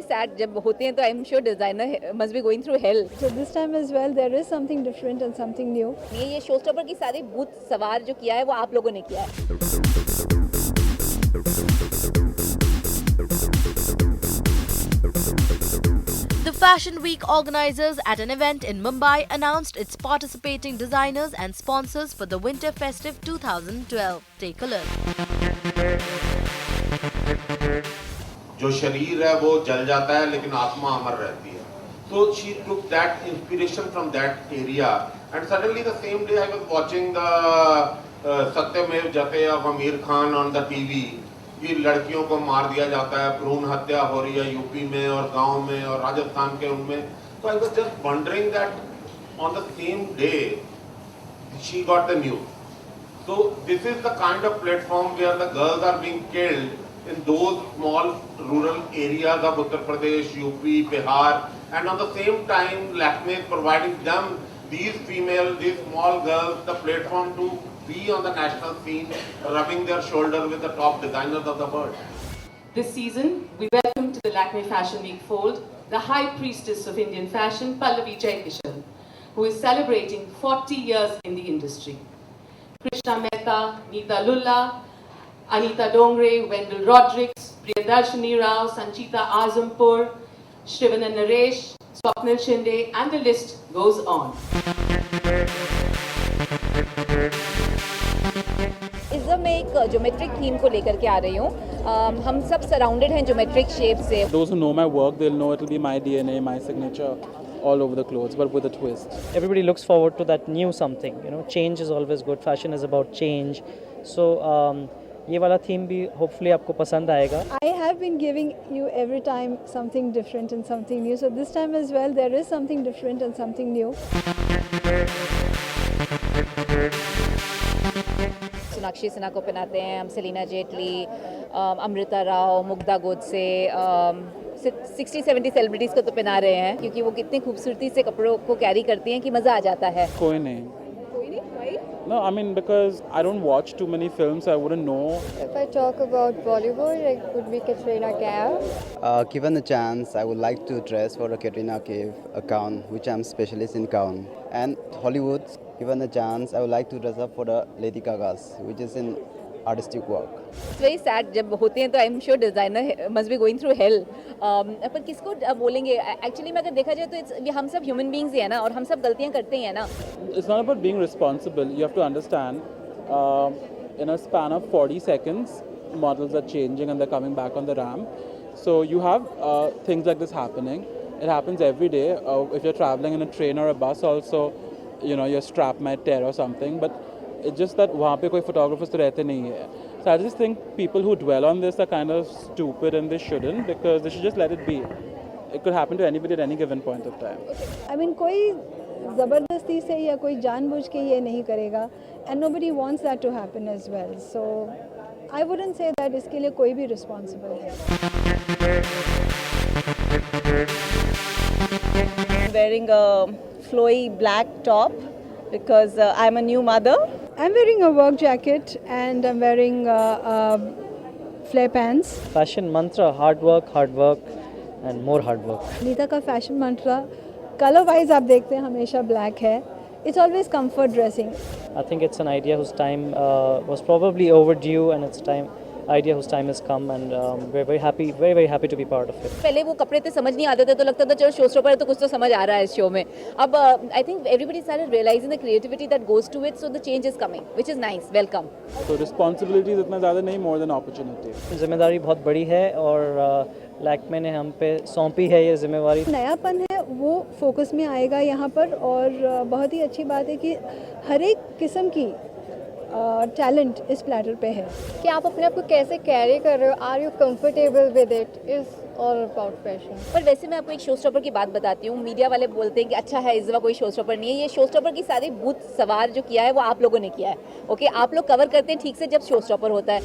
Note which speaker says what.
Speaker 1: sad जब होते हैं तो I'm sure designer must be going through hell.
Speaker 2: So this time as well, there is something different and something new.
Speaker 1: ये showstopper की सारी भूत सवार जो किया है वो आप लोगों ने किया है.
Speaker 3: The Fashion Week organizers at an event in Mumbai announced its participating designers and sponsors for the Winter Festive 2012. Take a look.
Speaker 4: जो शरीर है वो जल जाता है लेकिन आत्मा अमर रहती है. So she took that inspiration from that area, and suddenly the same day I was watching the Satyamev Jayate of Aamir Khan on the TV. कि लड़कियों को मार दिया जाता है, भ्रूण हत्या हो रही है यूपी में और गांव में और राजस्थान के उनमें. So I was just wondering that on the same day she got the news. So this is the kind of platform where the girls are being killed in those small rural areas of Uttar Pradesh, UP, Bihar, and on the same time Lakme is providing them, these female, these small girls, the platform to be on the national scene, rubbing their shoulder with the top designers of the world.
Speaker 5: This season, we welcome to the Lakme Fashion Week fold the High Priestess of Indian fashion, Pallavi Jaikishan, who is celebrating 40 years in the industry. Krishna Mehta, Neeta Lulla, Anita Dongre, Wendell Rodrigues, Priyadarshini Rao, Sanchita Azampur, Shrivana Naresh, Swapnil Shinde, and the list goes on.
Speaker 1: Ism में एक geometric theme को लेकर के आ रही हूँ. हम सब surrounded हैं ज्योमेट्रिक शेप से.
Speaker 6: Those who know my work, they'll know it'll be my DNA, my signature all over the clothes, but with a twist.
Speaker 7: Everybody looks forward to that new something. You know, change is always good. Fashion is about change. So ये वाला theme भी hopefully आपको पसंद आएगा.
Speaker 2: I have been giving you every time something different and something new. So this time as well, there is something different and something new.
Speaker 1: Sonakshi Sinha को पहनाते हैं हम, सेलिना जेटली, अमृता राव, मुग्धा गोडसे, 60-70 सेलिब्रिटीज़ को तो पहना रहे हैं क्योंकि वो कितनी खूबसूरती से कपड़ों को कैरी करती हैं कि मज़ा आ जाता है.
Speaker 6: कोई नहीं. No, I mean because I don't watch too many films, so I wouldn't know.
Speaker 8: If I talk about Bollywood, it would be Katrina Kaif.
Speaker 9: Given the chance, I would like to dress for a Katrina Kaif gown, which I'm specialist in gown. And Hollywood, given the chance, I would like to dress up for the Lady Gaga's, which is in artistic work.
Speaker 1: It's very sad जब होते हैं तो I'm sure designer must be going through hell. पर किसको बोलेंगे? Actually में अगर देखा जाए तो हम सब human beings ही है ना, और हम सब गलतियाँ करते ही हैं ना.
Speaker 6: It's not about being responsible. You have to understand, in a span of 40 seconds, models are changing and they're coming back on the ramp. So you have things like this happening. It happens every day. If you're traveling in a train or a bus also, you know, your strap might tear or something. But it's just that वहाँ पे कोई photographers तो रहते नहीं है. So I just think people who dwell on this are kind of stupid and they shouldn't, because they should just let it be. It could happen to anybody at any given point of time.
Speaker 2: I mean कोई ज़बरदस्ती से या कोई जानबूझ के ये नहीं करेगा, and nobody wants that to happen as well. So I wouldn't say that इसके लिए कोई भी responsible है.
Speaker 10: I'm wearing a flowy black top because I'm a new mother.
Speaker 2: I'm wearing a work jacket and I'm wearing flare pants.
Speaker 7: Fashion mantra: hard work, and more hard work.
Speaker 2: Nita का fashion mantra color wise आप देखते हैं हमेशा black है. It's always comfort dressing.
Speaker 7: I think it's an idea whose time was probably overdue, and it's time idea whose time has come, and we're very very happy to be part of it.
Speaker 1: पहले वो कपड़े थे समझ नहीं आते थे तो लगता था चलो शो स्टॉपर है तो कुछ तो समझ आ रहा है इस शो में. अब I think everybody started realizing the creativity that goes to it, so the change is coming, which is nice. Welcome.
Speaker 6: So responsibilities इतना ज़्यादा नहीं, more than opportunity.
Speaker 7: जिम्मेदारी बहुत बड़ी है और लैक्मे ने हम पे सौंपी है ये जिम्मेवारी.
Speaker 2: नयापन है वो फोकस में आएगा यहाँ पर, और बहुत ही अच्छी बात है कि हर एक किस्म की टैलेंट इस प्लेटर पे है.
Speaker 8: कि आप अपने आप को कैसे कैरी कर रहे हो, are you comfortable with it, is all about fashion.
Speaker 1: पर वैसे मैं आपको एक शो स्टॉपर की बात बताती हूँ. मीडिया वाले बोलते हैं कि अच्छा है इस दफ़ा कोई शो स्टॉपर नहीं है. ये शो स्टॉपर की सारी भूत सवार जो किया है वो आप लोगों ने किया है. ओके, आप लोग कवर करते हैं ठीक से जब शो स्टॉपर होता है.